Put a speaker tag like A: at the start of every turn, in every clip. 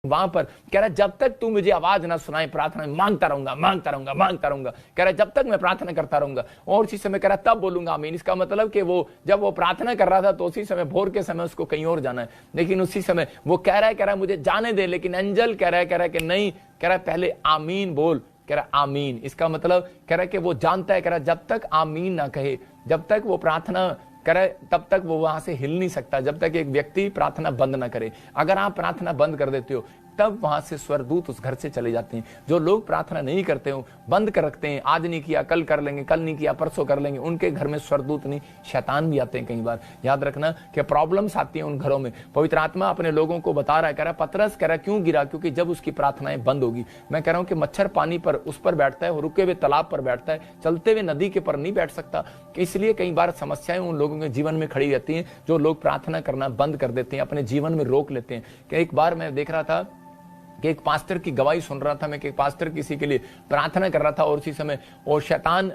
A: वहां पर कह रहा जब तक तू मुझे आवाज ना सुनाए प्रार्थना में मांगता रहूंगा मांगता रहूंगा मांगता रहूंगा। कह रहा जब तक मैं प्रार्थना करता रहूंगा और उसी समय कह रहा तब बोलूंगा आमीन। इसका मतलब कि वो जब वो प्रार्थना कर रहा था तो उसी समय भोर के समय उसको कहीं और जाना है, लेकिन उसी समय वो कह रहा है मुझे जाने दे, लेकिन एंजल कह रहा है कि नहीं, कह रहा है पहले आमीन बोल। कह रहा आमीन, इसका मतलब कह रहा है कि वो जानता है, कह रहा जब तक आमीन ना कहे, जब तक वो प्रार्थना करे तब तक वो वहां से हिल नहीं सकता, जब तक एक व्यक्ति प्रार्थना बंद ना करे। अगर आप प्रार्थना बंद कर देते हो तब वहां से स्वर्गदूत उस घर से चले जाते हैं। जो लोग प्रार्थना नहीं करते हो, बंद कर रखते हैं, आज नहीं किया कल कर लेंगे, कल नहीं किया परसों कर लेंगे, उनके घर में स्वर्गदूत नहीं शैतान भी आते हैं। कई बार याद रखना कि प्रॉब्लम्स आती हैं उन घरों में। पवित्र आत्मा अपने लोगों को बता रहा है, कह रहा पतरस कह रहा क्यों गिरा, क्योंकि जब उसकी प्रार्थनाएं बंद होगी। मैं कह रहा हूं कि मच्छर पानी पर उस पर बैठता है, वो रुके हुए तालाब पर बैठता है, चलते हुए नदी के पर नहीं बैठ सकता। इसलिए कई बार समस्याएं उन लोगों के जीवन में खड़ी रहती हैं जो लोग प्रार्थना करना बंद कर देते हैं, अपने जीवन में रोक लेते हैं। कि एक बार मैं देख रहा था कि एक पास्टर की गवाही सुन रहा था मैं, कि एक पास्टर किसी के लिए प्रार्थना कर रहा था और उसी समय और शैतान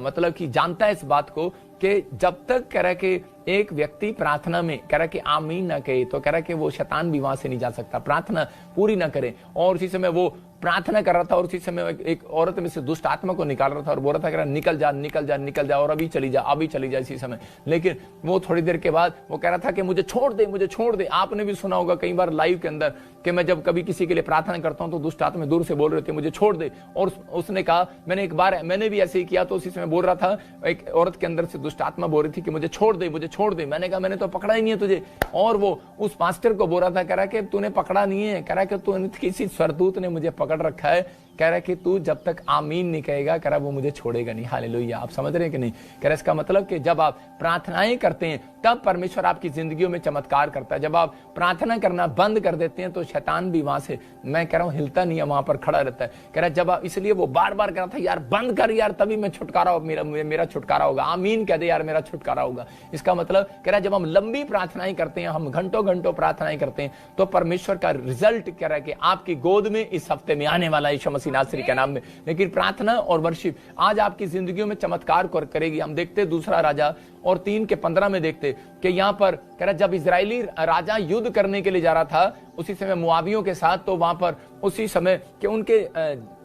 A: मतलब कि जानता है इस बात को कि जब तक कह रहा है कि एक व्यक्ति प्रार्थना में कह रहा है कि आमीन ना कहे तो कह रहा है कि वो शैतान भी वहां से नहीं जा सकता, प्रार्थना पूरी ना करे। और उसी समय वो प्रार्थना कर रहा था और उसी समय एक औरत में से दुष्ट आत्मा को निकाल रहा था और बोल रहा था, कह रहा निकल जा निकल जा निकल जा और अभी चली जा अभी चली जा इसी समय। लेकिन वो थोड़ी देर के बाद वो कह रहा था कि मुझे छोड़ दे मुझे छोड़ दे। आपने भी सुना होगा कई बार लाइव के अंदर कि मैं जब कभी किसी के लिए प्रार्थना करता हूं तो दुष्ट आत्मा दूर से बोल रहे थे मुझे छोड़ दे। और उसने कहा, मैंने एक बार मैंने भी ऐसे ही किया, तो उसी समय बोल रहा था, एक औरत के अंदर से दुष्ट आत्मा बोल रही थी कि मुझे छोड़ दे मुझे छोड़ दे। मैंने कहा मैंने तो पकड़ा ही नहीं है तुझे। और वो उस पास्टर को बोल रहा था, कह रहा कि तूने पकड़ा नहीं है, कह रहा कि तू किसी स्वर्गदूत ने मुझे पकड़ रखा है, कह रहा कि तू जब तक आमीन नहीं कहेगा कह रहा वो मुझे छोड़ेगा नहीं। हालेलुया। आप समझ रहे हैं कि नहीं? कह रहा इसका मतलब कि जब आप प्रार्थनाएं करते हैं तब परमेश्वर आपकी जिंदगियों में चमत्कार करता है। जब आप प्रार्थना करना बंद कर देते हैं तो शैतान भी वहां से, मैं कह रहा हूं हिलता नहीं है, वहां पर खड़ा रहता है। कह रहा जब आप, इसलिए वो बार बार कह रहा था यार बंद कर यार, तभी मैं छुटकारा मेरा छुटकारा होगा, आमीन कह दे यार मेरा छुटकारा होगा। इसका मतलब कह रहा जब हम लंबी प्रार्थनाएं करते हैं, हम घंटों घंटों प्रार्थनाएं करते हैं तो परमेश्वर का रिजल्ट कह रहा है कि आपकी गोद में इस हफ्ते में आने वाला है यीशु मसीह नासरी के नाम में। लेकिन प्रार्थना और वर्शिप आज आपकी जिंदगियों में चमत्कार करेगी। हम देखते दूसरा राजा और 3:15 में देखते कि यहाँ पर कह रहा जब इजरायली राजा युद्ध करने के लिए जा रहा था उसी समय मुआवियों के साथ, तो वहां पर उसी समय कि उनके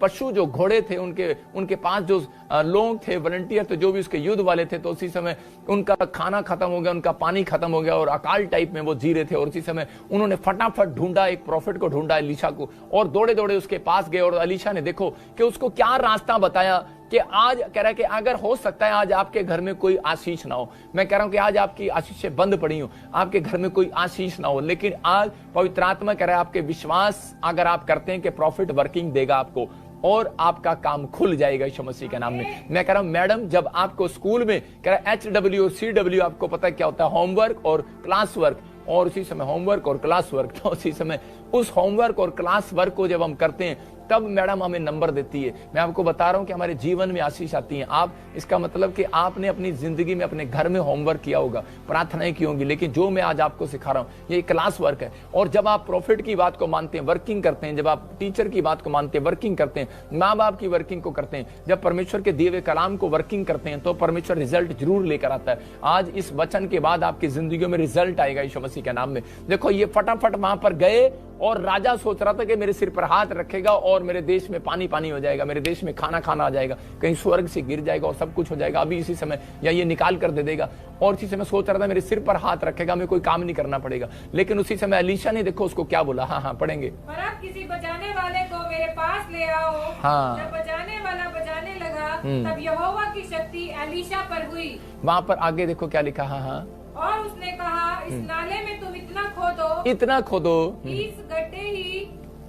A: पशु जो घोड़े थे, उनके पास जो लोग थे वॉलंटियर थे जो भी उसके युद्ध वाले थे, तो उसी समय उनका खाना खत्म हो गया, उनका पानी खत्म हो गया और अकाल टाइप में वो जी रहे थे। और उसी समय उन्होंने फटाफट ढूंढा, एक प्रॉफिट को ढूंढा एलीशा को, और दौड़े दौड़े उसके पास गए। और एलीशा ने देखो कि उसको क्या रास्ता बताया कि आज कह रहा है कि अगर हो सकता है आज आपके घर में कोई आशीष ना हो, मैं कह रहा हूं कि आज आपकी आशीषें बंद पड़ी हो, आपके घर में कोई आशीष ना हो, लेकिन आज पवित्र आत्मा कह रहा है आपके विश्वास अगर आप करते हैं कि प्रॉफिट वर्किंग देगा आपको और आपका काम खुल जाएगा यीशु मसीह के नाम में। मैं कह रहा हूं मैडम जब आपको स्कूल में कह रहा है HW और CW आपको पता है क्या होता है, होमवर्क और क्लास वर्क, और उसी समय होमवर्क और क्लास वर्क, तो उसी समय उस होमवर्क और क्लास वर्क को जब हम करते हैं तब मैडम हमें नंबर देती है। मैं आपको बता रहा हूं कि हमारे जीवन में आशीष आती है। आप, इसका मतलब कि आपने अपनी जिंदगी में अपने घर में होमवर्क किया होगा, प्रार्थनाएं की होंगी, लेकिन जो मैं आज आपको सिखा रहा हूं ये क्लास वर्क है। और जब आप प्रॉफिट की बात को मानते हैं, वर्किंग करते हैं, जब आप टीचर की बात को मानते हैं, वर्किंग करते हैं, माँ बाप की वर्किंग को करते हैं, जब परमेश्वर के दिए हुए कलाम को वर्किंग करते हैं तो परमेश्वर रिजल्ट जरूर लेकर आता है। आज इस वचन के बाद आपकी जिंदगी में रिजल्ट आएगा यीशु मसीह के नाम में। देखो ये फटाफट वहां पर गए और राजा सोच रहा था कि मेरे सिर पर हाथ रखेगा और मेरे देश में पानी पानी हो जाएगा, मेरे देश में खाना खाना आ जाएगा, कहीं स्वर्ग से गिर जाएगा और सब कुछ हो जाएगा अभी इसी समय, या ये निकाल कर दे देगा। और इसी समय सोच रहा था मेरे सिर पर हाथ रखेगा, मैं कोई काम नहीं करना पड़ेगा। लेकिन उसी समय एलीशा ने देखो उसको क्या बोला, हाँ पढ़ेंगे,
B: पर अब किसी बचाने वाले को मेरे पास ले आओ।
A: हाँ।
B: जब बचाने वाला बचाने लगा तब यहोवा की शक्ति एलीशा पर हुई।
A: वहां पर आगे देखो क्या लिखा, हाँ।
B: और उसने कहा इस नाले में तुम इतना खोदो इस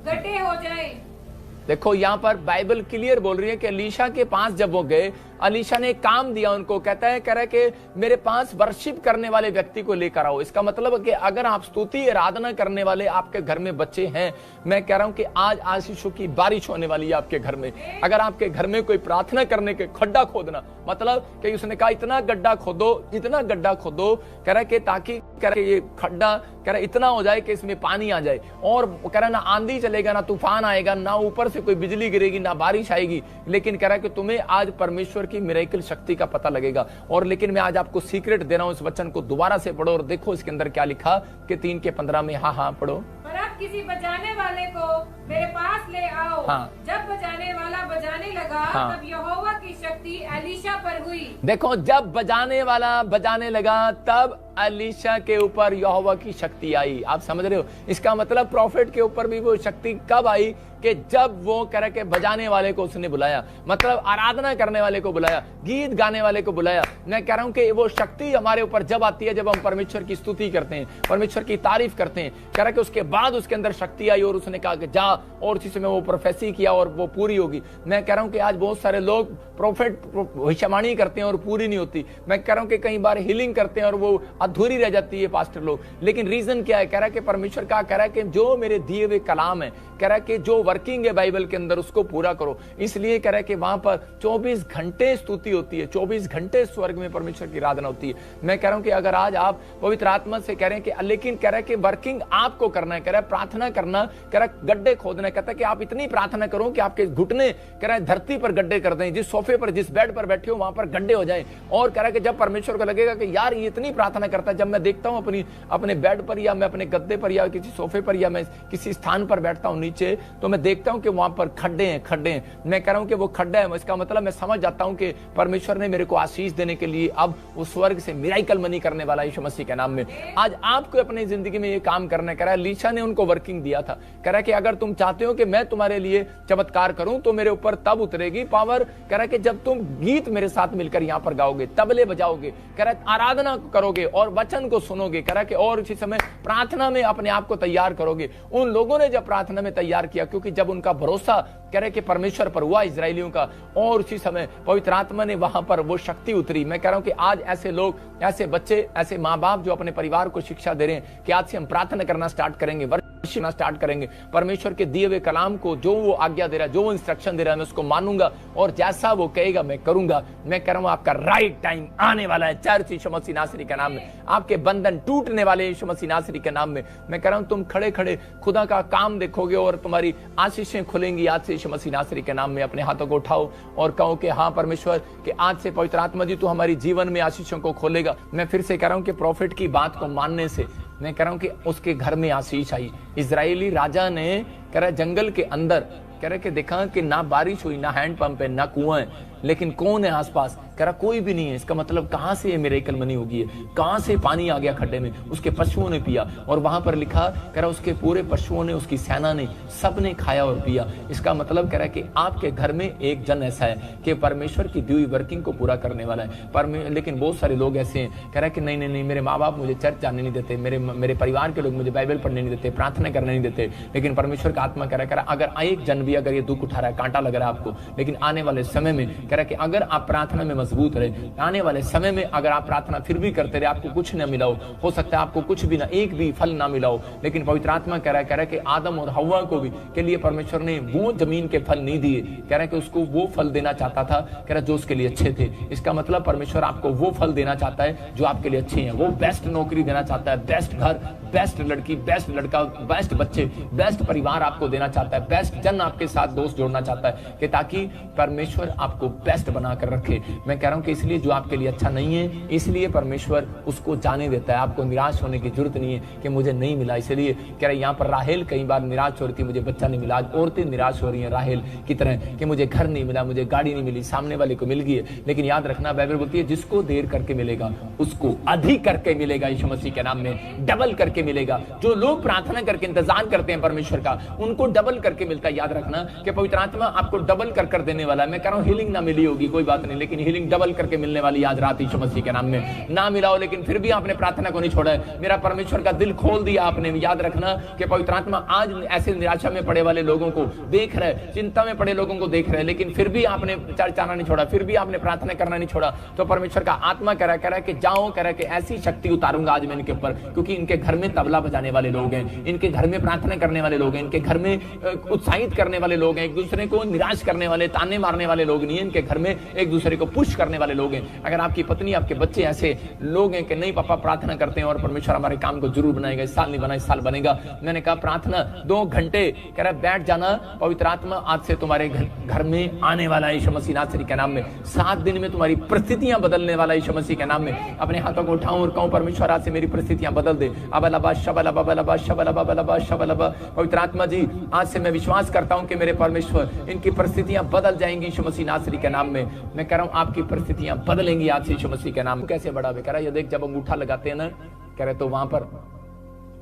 B: गड्ढे हो जाए।
A: देखो यहाँ पर बाइबल क्लियर बोल रही है कि एलीशा के पास जब वो गए, एलीशा ने काम दिया उनको, कह रहा है कि मेरे पास वर्शिप करने वाले व्यक्ति को लेकर आओ। इसका मतलब है कि अगर आप स्तुति आराधना करने वाले आपके घर में बच्चे हैं, मैं कह रहा हूं कि आज आशीषों की बारिश होने वाली है आपके घर में। अगर आपके घर में कोई प्रार्थना करने के खड्डा खोदना, मतलब कि उसने कहा इतना गड्ढा खोदो, कह रहा है कि ताकि कह रहा है ये खड्डा कह रहा इतना हो जाए कि इसमें पानी आ जाए, और कह रहा ना आंधी चलेगा, ना तूफान आएगा, ना ऊपर से कोई बिजली गिरेगी, ना बारिश आएगी, लेकिन कह रहा है कि तुम्हें आज परमेश्वर की मिरेकल शक्ति का पता लगेगा। और लेकिन मैं आज आपको सीक्रेट दे रहा हूं, इस वचन को दोबारा से पढ़ो और देखो इसके अंदर क्या लिखा कि 3:15 में, हाँ पढ़ो।
B: पर अब किसी बजाने वाले को मेरे पास ले आओ।
A: हाँ।
B: जब बजाने वाला बजाने लगा,
A: हाँ।
B: तब यहोवा की शक्ति एलीशा पर हुई।
A: देखो, जब बजाने वाला बजाने लगा तब एलीशा के ऊपर यहोवा की शक्ति आई। आप समझ रहे हो? इसका मतलब प्रॉफिट के ऊपर भी वो शक्ति कब आई कि जब वो कह के बजाने वाले को उसने बुलाया, मतलब आराधना करने वाले को बुलाया, गीत गाने वाले को बुलाया। मैं कह रहा हूं कि वो शक्ति हमारे ऊपर जब आती है जब हम परमेश्वर की स्तुति करते हैं, परमेश्वर की तारीफ करते हैं। कह रहा कि उसके बाद उसके अंदर शक्ति आई और उसने कहा कि जा, और उसी समय वो प्रोफेसी किया और वो पूरी होगी। मैं कह रहा हूं कि आज बहुत सारे लोग प्रोफेट भविष्यवाणी करते हैं और पूरी नहीं होती। मैं कह रहा हूं कि कई बार हीलिंग करते हैं और वो अधूरी रह जाती है पास्टर लोग। लेकिन रीजन क्या है? कह रहा है कि परमेश्वर का कह रहा है कि जो मेरे दिए हुए कलाम है, कह रहा है कि जो वर्किंग है बाइबल के अंदर उसको पूरा करो। इसलिए कह रहा है कि वहां पर 24 घंटे स्तुति होती है, 24 घंटे स्वर्ग में परमेश्वर की आराधना होती है। मैं कह रहा हूं कि अगर आज आप पवित्र आत्मा से कह रहे हैं कि, लेकिन कह रहा है कि वर्किंग आपको करना है, कह रहा है प्रार्थना करना, कह रहा है गड्ढे खोदना है। कहता है कि आप इतनी प्रार्थना करो कि आपके घुटने कह रहा है धरती पर गड्ढे कर दें, जिस सोफे पर जिस बेड पर बैठे हो वहां पर गड्ढे हो जाए। और कह रहा है कि जब परमेश्वर को लगेगा कि यार ये इतनी प्रार्थना करता है, जब मैं देखता हूं अपने बेड पर या मैं अपने गद्दे पर या किसी सोफे पर या मैं किसी स्थान पर बैठता हूं नीचे, तो मैं देखता हूं कि वहां पर खड्डे हैं। मैं कह रहा हूं कि वो खड्डा है, इसका मतलब मैं समझ जाता हूं कि परमेश्वर ने मेरे को आशीष देने के लिए अब वो स्वर्ग से मिराकल मनी करने वाला यीशु मसीह के नाम में। आज आपको अपनी जिंदगी में ये काम करना है। कह रहा है एलीशा ने उनको वर्किंग दिया था। कह रहा है कि अगर तुम चाहते हो कि मैं तुम्हारे लिए चमत्कार करूं तो मेरे ऊपर तब उतरेगी पावर। कह रहा है कि जब तुम गीत मेरे साथ मिलकर यहां पर गाओगे, तबले बजाओगे, कह रहा है आराधना करोगे और वचन को सुनोगे। कह रहा है कि और इसी समय प्रार्थना में अपने आप को तैयार करोगे। उन लोगों ने जब प्रार्थना में तैयार किया, क्योंकि जब उनका भरोसा कह रहे कि परमेश्वर पर हुआ इजरायलियों का, और उसी समय पवित्र आत्मा ने वहां पर वो शक्ति उतरी। मैं कह रहा हूं कि आज ऐसे लोग, ऐसे बच्चे, ऐसे माँ बाप जो अपने परिवार को शिक्षा दे रहे हैं कि आज से हम प्रार्थना करना स्टार्ट करेंगे, वर्षना स्टार्ट करेंगे, परमेश्वर के दिए हुए कलाम को जो वो आज्ञा दे रहा है, जो वो इंस्ट्रक्शन दे रहा है, मैं उसको मानूंगा और जैसा वो कहेगा मैं करूंगा। मैं कह रहा हूं आपका राइट टाइम आने वाला है चर्च यीशु मसीह नासरी के नाम में। आपके बंधन टूटने वाले यीशु मसीह नासरी के नाम में। मैं कह रहा हूं तुम खड़े खड़े खुदा का काम देखोगे और तुम्हारी आशीषें खुलेंगी आज से यीशु मसीह नासरी के नाम में। अपने हाथों को उठाओ और कहो कि हाँ परमेश्वर, कि आज से पवित्र आत्मा जी तू हमारी जीवन में आशीषों को खोलेगा। मैं फिर से कह रहा हूं कि प्रॉफिट की बात को मानने से मैं कह रहा हूं कि उसके घर में आशीष आई। इजरायली राजा ने कह रहा जंगल के अंदर कह रहे कि देखा कि ना बारिश हुई, ना हैंड पंप है, ना कुआं है, लेकिन कौन है आसपास? कह रहा कोई भी नहीं है। इसका मतलब कहां से ये मिरेकल मनी होगी है? कहां से पानी आ गया खड्डे में? उसके पशुओं ने पिया। और वहां पर लिखा, कह रहा उसके पूरे पशुओं ने, उसकी सेना ने, सबने खाया और पिया। इसका मतलब कह रहा है कि आपके घर में एक जन ऐसा है कि परमेश्वर की दी हुई वर्किंग को पूरा करने वाला है। लेकिन बहुत सारे लोग ऐसे हैं, कह रहा है कि नहीं नहीं नहीं, मेरे माँ बाप मुझे चर्च जाने नहीं देते, मेरे परिवार के लोग मुझे बाइबल पढ़ने नहीं देते, प्रार्थना करने नहीं देते। लेकिन परमेश्वर का आत्मा कह रहा है अगर एक जन भी अगर ये दुख उठा रहा है, कांटा लग रहा है आपको, लेकिन आने वाले समय में कह रहा है कि अगर आप प्रार्थना में मजबूत रहे, आने वाले समय में अगर आप प्रार्थना फिर भी करते रहे, आपको कुछ न मिला हो सकता है आपको कुछ भी ना, एक भी फल ना मिला हो, लेकिन पवित्र आत्मा कह रहा है कि आदम और हव्वा को भी के लिए परमेश्वर ने वो जमीन के फल नहीं दिए। कह रहा है कि उसको वो फल देना चाहता था, कह रहा जो उसके लिए अच्छे थे। इसका मतलब परमेश्वर आपको वो फल देना चाहता है जो आपके लिए अच्छे हैं। वो बेस्ट नौकरी देना चाहता है, बेस्ट घर, बेस्ट लड़की, बेस्ट लड़का, बेस्ट बच्चे, बेस्ट परिवार आपको देना चाहता है, बेस्ट जन आपके साथ दोस्त जोड़ना चाहता है कि ताकि परमेश्वर आपको बेस्ट बनाकर रखे। मैं कह रहा हूं कि इसलिए जो आपके लिए अच्छा नहीं है, इसलिए परमेश्वर उसको जाने देता है। आपको निराश होने की जरूरत नहीं है कि मुझे नहीं मिला। इसलिए कह रहे यहाँ पर राहेल कई बार निराश हो रही थी, मुझे बच्चा नहीं मिला। आज औरतें निराश हो रही हैं राहेल की तरह कि मुझे घर नहीं मिला, मुझे गाड़ी नहीं मिली, सामने वाले को मिल गई है। लेकिन याद रखना, बाइबल बोलती है जिसको देर करके मिलेगा उसको अधिक करके मिलेगा यीशु मसीह के नाम में, डबल करके मिलेगा। जो लोग प्रार्थना करके इंतजार करते हैं परमेश्वर का, उनको डबल करके मिलता है। याद रखना कि पवित्र आत्मा आपको डबल कर देने वाला है। मैं कह रहा हूं हीलिंग ना मिली होगी कोई बात नहीं, लेकिन हीलिंग डबल करके मिलने वाली आज रात यीशु मसीह के नाम में। ना मिला हो लेकिन फिर भी आपने प्रार्थना को नहीं छोड़ा है, मेरा परमेश्वर का दिल खोल दिया आपने। याद रखना कि पवित्र आत्मा आज ऐसे निराशा में पड़े वाले लोगों को देख रहे हैं, चिंता में पड़े लोगों को देख रहे हैं, लेकिन फिर भी आपने चर्च आना नहीं छोड़ा, फिर भी आपने प्रार्थना करना नहीं छोड़ा। तो परमेश्वर का आत्मा कह रहा है कि जाओ, कह रहा है कि ऐसी शक्ति उतारूंगा आज मैं इनके ऊपर, क्योंकि इनके घर में तबला बजाने वाले लोग हैं, इनके घर में प्रार्थना करने वाले लोग हैं, इनके घर में उत्साहित करने वाले लोग हैं, एक दूसरे को निराश करने वाले, ताने मारने वाले लोग नहीं है। इनके घर में एक दूसरे को पुश खुश करने वाले लोग हैं, अगर आपकी पत्नी आपके बच्चे ऐसे लोग हैं कि नहीं पापा प्रार्थना करते हैं और परमेश्वर हमारे काम को जरूर बनाएगा, इस साल नहीं बना इस साल बनेगा, मैंने कहा प्रार्थना 2 घंटे कह रहा बैठ जाना, पवित्र आत्मा आज से तुम्हारे घर में आने वाला है यीशु मसीह नासरी के नाम में। 7 दिन में तुम्हारी परिस्थितियां बदलने वाला है यीशु मसीह के नाम में। अपने हाथों को उठाऊं और कहूं परमेश्वर आज से मेरी परिस्थितियां बदल दे। अबलबा शबलबा बलबा शबलबा बलबा शबलबा। पवित्र आत्मा जी आज से मैं विश्वास करता हूं कि मेरे परमेश्वर इनकी परिस्थितियां बदल जाएंगी यीशु मसीह नासरी के नाम में। मैं कह रहा हूं आपकी परिस्थितियां बदलेंगी आज से यीशु मसीह के नाम। कैसे बड़ा कह रहा है, ये देख जब अंगूठा लगाते हैं ना, कह रहे तो वहां पर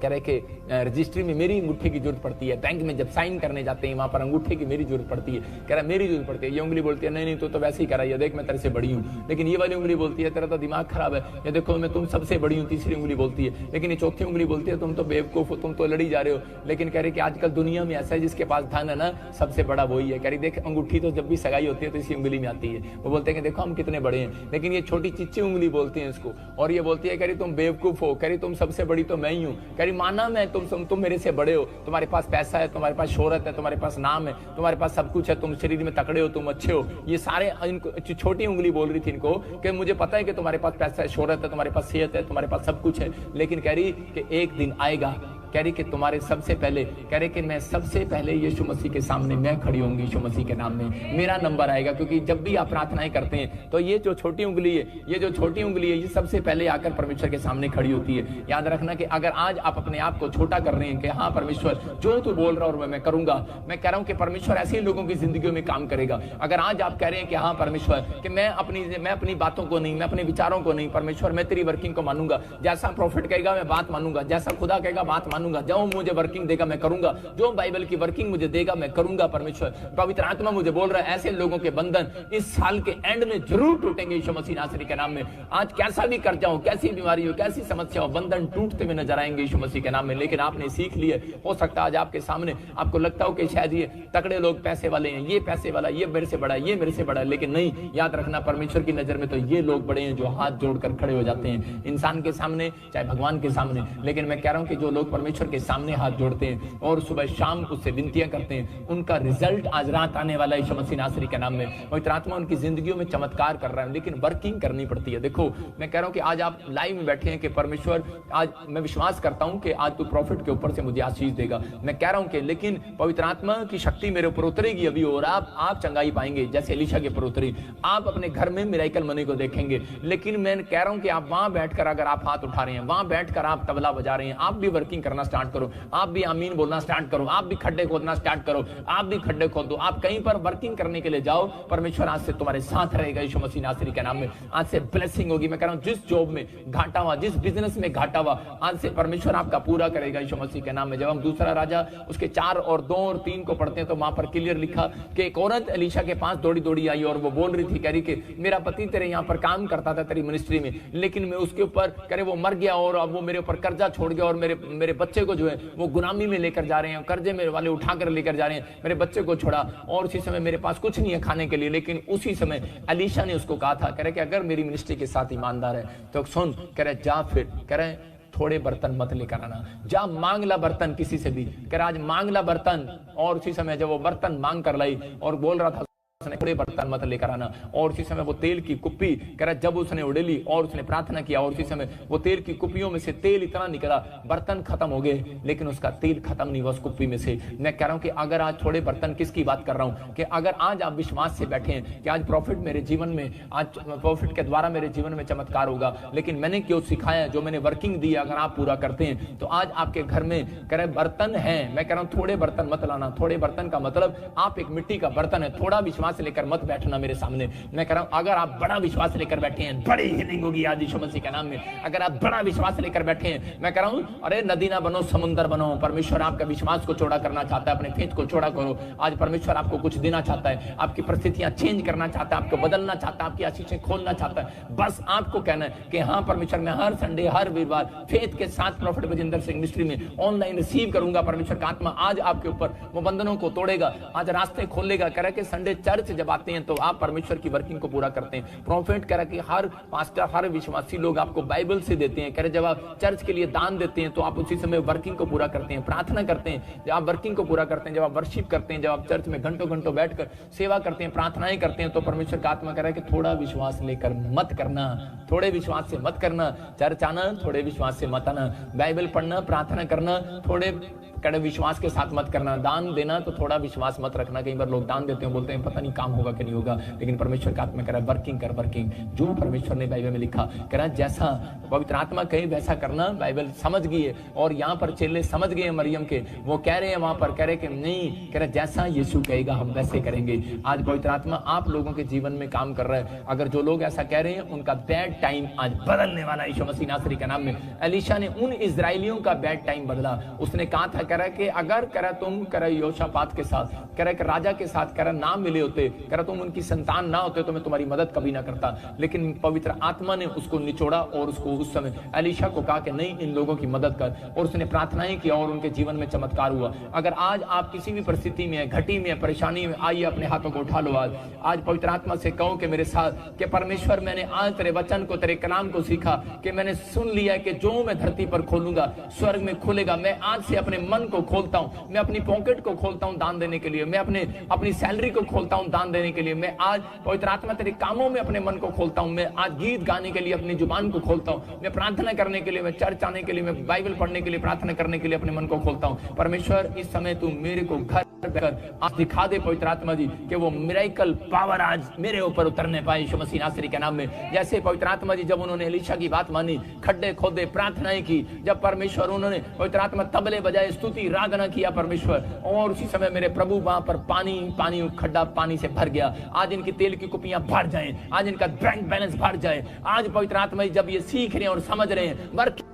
A: कह रहे कि रजिस्ट्री में मेरी अंगूठे की जरूरत पड़ती है, बैंक में जब साइन करने जाते हैं वहां पर अंगूठे की मेरी जरूरत पड़ती है। कह रहा मेरी जरूरत पड़ती है। ये उंगली बोलती है नहीं तो वैसे ही कह रहा है, देख मैं तेरे से बड़ी हूँ। लेकिन ये वाली उंगली बोलती है तेरा तो दिमाग खराब है, ये देखो मैं तुम सबसे बड़ी हूँ। तीसरी उंगली बोलती है, लेकिन ये चौथी उंगली बोलती है तुम तो बेवकूफ हो, तुम तो लड़ी जा रहे हो। लेकिन कह रहे कि आजकल दुनिया में ऐसा है जिसके पास धन है ना सबसे बड़ा वही है। कह रही देख अंगूठी तो जब भी सगाई होती है तो इसी उंगली में आती है। वो बोलते हैं कि देखो हम कितने बड़े हैं, लेकिन ये छोटी चिच्ची उंगली बोलती है इसको, और ये बोलती है कह रही तुम बेवकूफ हो, कह रही तुम सबसे बड़ी तो मैं ही हूँ। कह रही माना मैं तुम मेरे से बड़े हो, तुम्हारे पास पैसा है, तुम्हारे पास शोहरत है, तुम्हारे पास नाम है, तुम्हारे पास सब कुछ है, तुम शरीर में तकड़े हो, तुम अच्छे हो। ये सारे इनको छोटी उंगली बोल रही थी इनको कि मुझे पता है कि तुम्हारे पास पैसा है, शोहरत है, तुम्हारे पास सेहत है, तुम्हारे पास सब कुछ है, लेकिन कह रही कि एक दिन आएगा, कह रही कि तुम्हारे सबसे पहले, कह रहे कि मैं सबसे पहले यीशु मसीह के सामने मैं खड़ी होंगी यीशु मसीह के नाम में, मेरा नंबर आएगा। क्योंकि जब भी आप प्रार्थनाएं करते हैं तो ये जो छोटी उंगली है, ये जो छोटी उंगली है, ये सबसे पहले आकर परमेश्वर के सामने खड़ी होती है। याद रखना कि अगर आज आप अपने आप को छोटा कर रहे हैं कि हाँ परमेश्वर जो तू बोल रहा और मैं करूंगा, मैं कह रहा हूं कि परमेश्वर ऐसे ही लोगों की जिंदगियों में काम करेगा। अगर आज आप कह रहे हैं कि हाँ परमेश्वर कि मैं अपनी बातों को नहीं, मैं अपने विचारों को नहीं, परमेश्वर मैं तेरी वर्किंग को मानूंगा, जैसा प्रॉफिट कहेगा मैं बात मानूंगा, जैसा खुदा कहेगा बात मानूंगा, जो मुझे वर्किंग देगा मैं करूंगा, जो बाइबल की वर्किंग मुझे देगा मैं करूंगा। परमेश्वर पवित्र आत्मा मुझे बोल रहा है ऐसे लोगों के बंधन इस साल के एंड में जरूर टूटेंगे यीशु मसीह नासरी के नाम में। आज कैसा भी कर जाओ, कैसी बीमारी हो, कैसी समस्या हो, बंधन टूटते हुए नजर आएंगे यीशु मसीह के नाम में। लेकिन आपने सीख लिया, हो सकता है आज आपके सामने आपको लगता हो कि शायद ये तगड़े लोग पैसे वाले हैं, ये पैसे वाला, ये मेरे से बड़ा है, ये मेरे से बड़ा है, लेकिन नहीं, याद रखना परमेश्वर की नजर में तो ये लोग बड़े हैं जो हाथ जोड़कर खड़े हो जाते हैं इंसान के सामने चाहे भगवान के सामने। लेकिन मैं कह रहा हूं कि जो लोग परमेश्वर के सामने हाथ जोड़ते हैं और सुबह शाम उससे विनतियां करते हैं, उनका रिजल्ट आज रात आने वाला है यीशु मसीह नासरी के नाम में। पवित्र आत्मा उनकी जिंदगियों में चमत्कार कर रहा है, लेकिन वर्किंग करनी पड़ती है। देखो मैं कह रहा हूं कि आज आप लाइव में बैठे हैं कि परमेश्वर आज मैं विश्वास करता हूं कि आज तू प्रॉफिट के ऊपर से मुझे आशीष देगा। मैं कह रहा हूं कि लेकिन पवित्र आत्मा की शक्ति मेरे ऊपर उतरेगी अभी और आप चंगाई पाएंगे जैसे एलीशा के ऊपर उतरी। आप अपने घर में मिराकल मनी को देखेंगे। लेकिन मैं कह रहा हूं कि आप वहां बैठकर अगर आप हाथ उठा रहे हैं, वहां बैठकर आप तबला बजा रहे हैं, आप भी वर्किंग करना स्टार्ट करो, आप भी आमीन बोलना स्टार्ट करो, आप भी खड्डे खोदना स्टार्ट करो, आप भी खड्डे खोद दो, आप कहीं पर वर्किंग करने के लिए जाओ, परमेश्वर आज से तुम्हारे साथ रहेगा यीशु मसीह नासरी के नाम में। आज से ब्लेसिंग होगी। मैं कह रहा हूं जिस जॉब में घाटा हुआ, जिस बिजनेस में घाटा हुआ, आज से परमेश्वर आपका पूरा करेगा यीशु मसीह के नाम में। जब हम दूसरा राजा उसके 4 और 2 और 3 को पढ़ते हैं तो वहां पर क्लियर लिखा कि एक औरत एलीशा के पास दौड़ी दौड़ी आई और वो बोल रही थी, कह रही कि मेरा पति तेरे यहाँ पर काम करता था तेरी मिनिस्ट्री में, लेकिन मैं उसके ऊपर कह रहे वो मर गया और अब वो मेरे ऊपर कर्जा छोड़ गया और मेरे बच्चे को जो है वो गुलामी में लेकर जा रहे हैं, कर्जे मेरे वाले उठाकर लेकर जा रहे हैं, मेरे बच्चे को छोड़ा और उसी समय मेरे पास कुछ नहीं है खाने के लिए। लेकिन उसी समय एलीशा ने उसको कहा था, कह रहे कि अगर मेरी मिनिस्ट्री के साथ ईमानदार है तो सुन, कह रहे जा फिर, कह रहे थोड़े बर्तन मत लेकर आना, जा मांग ला बर्तन किसी से भी, कह रहा आज मांग ला बर्तन। और उसी समय जब वो बर्तन मांग कर लाई और बोल रहा था थोड़े बर्तन मत लेकर आना, और उसी समय वो तेल की कुप्पी कह रहा जब उसने उड़ेली और उसने प्रार्थना किया और उसी समय वो तेल की कुप्पियों में से तेल इतना निकला, बर्तन खत्म हो गए लेकिन उसका तेल खत्म नहीं हुआ उस कुप्पी में से। मैं कह रहा हूं कि अगर आज थोड़े बर्तन, किसकी बात कर रहा हूं कि अगर आज आप विश्वास से बैठे हैं कि आज प्रॉफिट मेरे जीवन में, आज प्रॉफिट के द्वारा मेरे जीवन में चमत्कार होगा, लेकिन मैंने क्यों सिखाया, जो मैंने वर्किंग दी अगर आप पूरा करते हैं तो आज आपके घर में कह रहे बर्तन है। मैं कह रहा हूं थोड़े बर्तन मत लाना। थोड़े बर्तन का मतलब आप एक मिट्टी का बर्तन है, थोड़ा विश्वास लेकर मत बैठना मेरे सामने। मैं कह रहा हूं अगर आप बड़ा विश्वास लेकर बैठे हैं बड़ी हीलिंग होगी आज यीशु मसीह के नाम में। अगर आप बड़ा विश्वास लेकर बैठे हैं, मैं कह रहा हूं अरे नदी ना बनो समुंदर बनो। परमेश्वर आपका विश्वास को चौड़ा करना चाहता है, अपने फेथ को चौड़ा करो। आज परमेश्वर आपको कुछ देना चाहता है, आपकी परिस्थितियां चेंज करना चाहता है, आपको बदलना चाहता है, आपकी आशीषें खोलना चाहता है। बस आपको कहना है कि हाँ परमेश्वर मैं हर संडे हर वीरवार फेथ के साथ प्रॉफिट बजिंदर सिंह मिनिस्ट्री में ऑनलाइन रिसीव करूंगा। परमेश्वर का आत्मा आज आपके ऊपर वो बंधनों को तोड़ेगा, आज रास्ते खोलेगा। कह रहा है कि संडे चर्च चर्च जब आते हैं तो आप परमेश्वर की वर्किंग को पूरा करते हैं। प्रॉफिट कह रहा कि हर पास्टर, हर विश्वासी लोग आपको बाइबल से देते हैं। कह रहे जब आप चर्च के लिए दान देते हैं तो आप उसी समय वर्किंग को पूरा करते हैं, प्रार्थना करते हैं। जब आप वर्किंग को पूरा करते हैं, जब आप वर्शिप करते हैं, जब आप चर्च में घंटों घंटों बैठकर सेवा करते हैं, प्रार्थनाएं करते हैं, तो परमेश्वर का आत्मा कह रहा है कि थोड़ा विश्वास लेकर मत करना, थोड़े विश्वास से मत करना। चर्च आना, थोड़े विश्वास से मत आना। बाइबल पढ़ना, प्रार्थना करना, थोड़े कड़े विश्वास के साथ मत करना। दान देना तो थोड़ा विश्वास मत रखना। कई बार लोग दान देते हैं, बोलते हैं पता नहीं काम होगा कि नहीं होगा, लेकिन परमेश्वर का आत्मा कह रहा है वर्किंग कर, वर्किंग। जो परमेश्वर ने बाइबल में लिखा, कह रहा है जैसा पवित्र आत्मा कहे वैसा करना। बाइबल समझ गई है, और यहाँ पर चेले समझ गए मरियम के, वो कह रहे हैं वहां पर, कह रहे कि नहीं, कह रहे जैसा यीशु कहेगा हम वैसे करेंगे। आज पवित्र आत्मा आप लोगों के जीवन में काम कर रहा है। अगर जो लोग ऐसा कह रहे हैं उनका बैड टाइम आज बदलने वाला है यीशु मसीह नासरी के नाम में। एलीशा ने उन इजराइलियों का बैड टाइम बदला। उसने कहा था, कह रहा कि अगर कह रहा तुम कह रहा योशापात के साथ, कह रहा कि राजा के साथ कह रहा ना मिले होते, कह रहा तुम उनकी संतान ना होते तो मैं तुम्हारी मदद कभी ना करता। लेकिन पवित्र आत्मा ने उसको निचोड़ा और उसको उस समय एलीशा को कहा कि नहीं, इन लोगों की मदद कर, और उसने प्रार्थनाएं की और उनके जीवन में चमत्कार हुआ। अगर आज आप किसी भी परिस्थिति में, घटी में, परेशानी में, आइए अपने हाथों को उठा लो। आज पवित्र आत्मा से कहो कि मेरे साथ, कि परमेश्वर मैंने आज तेरे वचन को, तेरे कलाम को सीखा, कि मैंने सुन लिया कि जो मैं धरती पर खोलूंगा स्वर्ग में खुलेगा। मैं आज से अपने मन को खोलता हूं, मैं अपनी पॉकेट को खोलता हूं दान देने के लिए, मैं अपनी सैलरी को खोलता हूं दान देने के लिए। मैं आज पवित्र आत्मा तेरे कामों में अपने मन को खोलता हूं। मैं आज गीत गाने के लिए अपनी जुबान को खोलता हूं, मैं प्रार्थना करने के लिए, मैं चर्च आने के लिए, मैं बाइबल पढ़ने के लिए, प्रार्थना करने के लिए अपने मन को खोलता हूं। परमेश्वर इस समय तू मेरे को घर आज दिखा दे पवित्र आत्मा जी, कि वो मिरेकल पावर आज मेरे ऊपर उतरने पाए यीशु मसीह नासरी के नाम में। जैसे पवित्र आत्मा जी जब उन्होंने एलीशा की बात मानी, खड्डे खोदे, प्रार्थनाएं की, जब परमेश्वर उन्होंने पवित्र आत्मा तबले बजाए, स्तुति रागना किया परमेश्वर, और उसी समय मेरे प्रभु वहां पर पानी खड्डा पानी से भर गया। आज इनकी तेल की कुपियां भर जाएं, आज इनका बैंक बैलेंस भर जाए। आज पवित्र आत्मा जी जब ये सीख रहे हैं और समझ रहे हैं, वर्क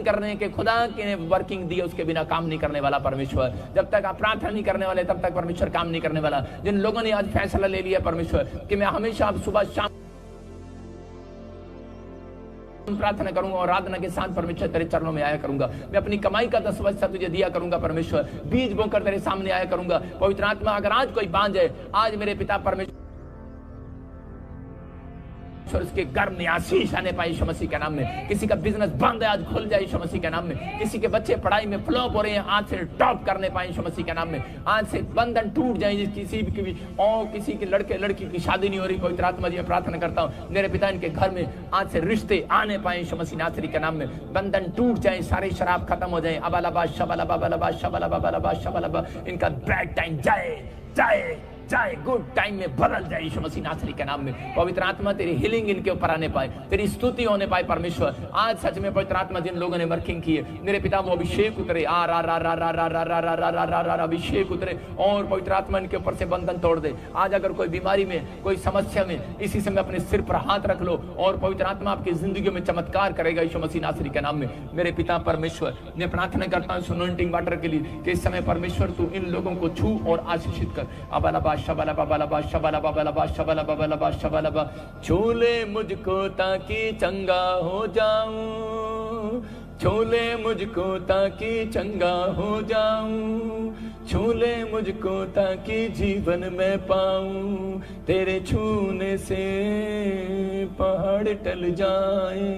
A: करने के खुदा के वर्किंग दी, उसके बिना काम नहीं करने वाला परमेश्वर। जब तक आप प्रार्थना नहीं करने वाले तब तक परमेश्वर काम नहीं करने वाला। जिन लोगों ने आज फैसला ले लिया परमेश्वर कि मैं हमेशा अब सुबह शाम प्रार्थना करूंगा और आराधना के साथ परमेश्वर तेरे चरणों में आया करूंगा, मैं अपनी कमाई का 10% तुझे दिया करूंगा परमेश्वर, बीज बोकर तेरे सामने आया करूंगा। पवित्र आत्मा अगर आज कोई बांझ है, आज मेरे पिता परमेश्वर उसके घर में आशीष आने पाए यीशु मसीह के नाम में। किसी का बिजनेस बंद है आज खुल जाए यीशु मसीह के नाम में। किसी के बच्चे पढ़ाई में फ्लॉप हो रहे हैं, आज से टॉप करने पाए यीशु मसीह के नाम में। आज से बंधन टूट जाए, किसी भी और किसी के लड़के लड़की की शादी नहीं हो रही, पवित्र आत्मा जी मैं प्रार्थना करता हूँ मेरे पिता इनके घर में आज से रिश्ते आने पाए यीशु मसीह नासरी के नाम में। बंधन टूट जाए, सारे शराब खत्म हो जाए। अबालाबा शबालाबा बालाबा शबालाबा बालाबा शबालाबा, इनका बैड टाइम जाए जाए जाए, गुड टाइम में बदल जाए यीशु मसीह नासरी के नाम में। पवित्र आत्मा तेरी हीलिंग इनके ऊपर आने पाए, तेरी स्तुति होने पाए परमेश्वर। आज सच में पवित्र आत्मा जिन लोगों ने वर्किंग की है, मेरे पिता वो अभिषेक उतरे, आ रा रा रा रा रा रा रा रा रा रा रा अभिषेक उतरे, और पवित्र आत्मा इनके ऊपर से बंधन तोड़ दे। आज अगर कोई बीमारी में, कोई समस्या में, इसी समय अपने सिर पर हाथ रख लो और पवित्र आत्मा आपकी जिंदगी में चमत्कार करेगा यीशु मसीह नासरी के नाम में। मेरे पिता परमेश्वर मैं प्रार्थना करता हूँ अनॉइंटिंग वाटर के लिए कि इस समय परमेश्वर तू इन लोगों को छू और आशीषित कर। अबालाबा शबालाबा बालाबा शबालाबा बालाबा शबालाबा बालाबा शबालाबा, छूले मुझको ताकि चंगा हो जाऊं, छूले मुझको ताकि चंगा हो जाऊं, छूले मुझको ताकि जीवन में पाऊं, तेरे छूने से पहाड़ टल जाए,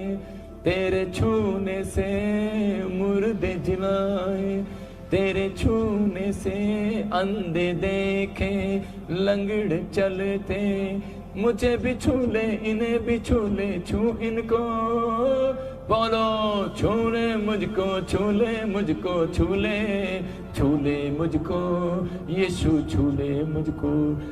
A: तेरे छूने से मुर्दे जिलाए, तेरे छूने से अंधे देखे, लंगड़ चलते, मुझे भी छू ले, इन्हें भी छू ले, छू इनको, बोलो छूले मुझको, छूले मुझको, छूले छूले मुझको, यीशु छूले मुझको।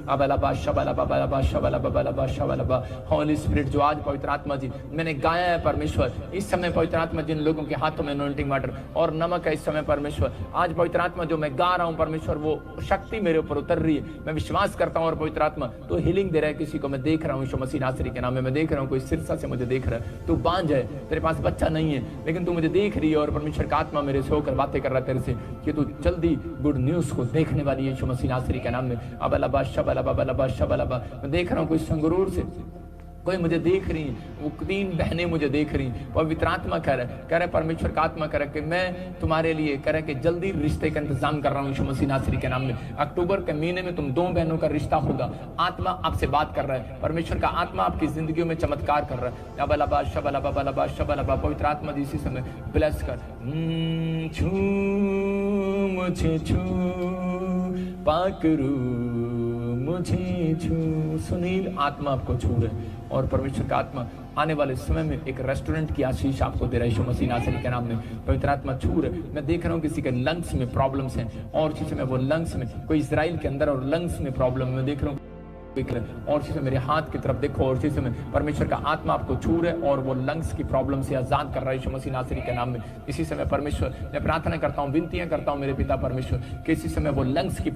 A: अबलाबा शबलाबा बलाबा शबलाबा बलाबा शबलाबा। हॉली स्पिरिट जो आज पवित्र आत्मा जी मैंने गाया है परमेश्वर, इस समय पवित्र आत्मा जिन लोगों के हाथों में अनॉइंटिंग वाटर और नमक है इस समय परमेश्वर, आज पवित्र आत्मा जो मैं गा रहा हूँ परमेश्वर वो शक्ति मेरे ऊपर उतर रही है। मैं विश्वास करता हूँ और पवित्र आत्मा तो हीलिंग दे रहा है किसी को। मैं देख रहा हूँ यीशु मसीह नासरी के नाम में, मैं देख रहा हूँ कोई सिरसा से मुझे देख रहा है, तू बांझ है, तेरे पास बच्चा नहीं है, लेकिन तू मुझे देख रही है और परमेश्वर का आत्मा मेरे से होकर बातें कर रहा है तेरे से कि तू जल्दी गुड न्यूज को देखने वाली है यीशु मसीह नासरी के नाम में। अबलबा शबलबा बलबा शबलबा, मैं देख रहा हूँ कोई संगरूर से कोई मुझे देख रही है, वो 3 बहनें मुझे देख रही, पवित्र आत्मा कह रहा है परमेश्वर का आत्मा कह रहा है कि मैं तुम्हारे लिए कह रहा है कि जल्दी रिश्ते का इंतजाम कर रहा हूँ यीशु मसीह नासरी के नाम में। अक्टूबर के महीने में तुम 2 बहनों का रिश्ता होगा। आत्मा आपसे बात कर रहा है, परमेश्वर का आत्मा आपकी जिंदगी में चमत्कार कर रहा है। अबलबा शबलबा बलबा शबलबा, पवित्र आत्मा जी इसी समय ब्लेस कर। छू मुझे छू पाकरू मुझे छू। सुनील आत्मा आपको छू रहे और परमेश्वर का आत्मा आने वाले समय में एक रेस्टोरेंट की आशीष आपको दे रहा है यीशु मसीह नासरी के नाम में। पवित्र आत्मा छू रहे। मैं देख रहा हूँ किसी के लंग्स में प्रॉब्लम्स हैं और चीजें में वो लंग्स में कोई इजराइल के अंदर और लंग्स में प्रॉब्लम मैं देख रहा हूँ और चीजें मेरे हाथ की तरफ देखो और चीजें में परमेश्वर का आत्मा आपको छू रहे और वो लंग्स की प्रॉब्लम से आजाद कर रहा है यीशु मसीह नासरी के नाम में। इसी समय परमेश्वर मैं प्रार्थना करता हूँ, विनतियां करता हूँ मेरे पिता परमेश्वर कि इसी समय वो लंग्स की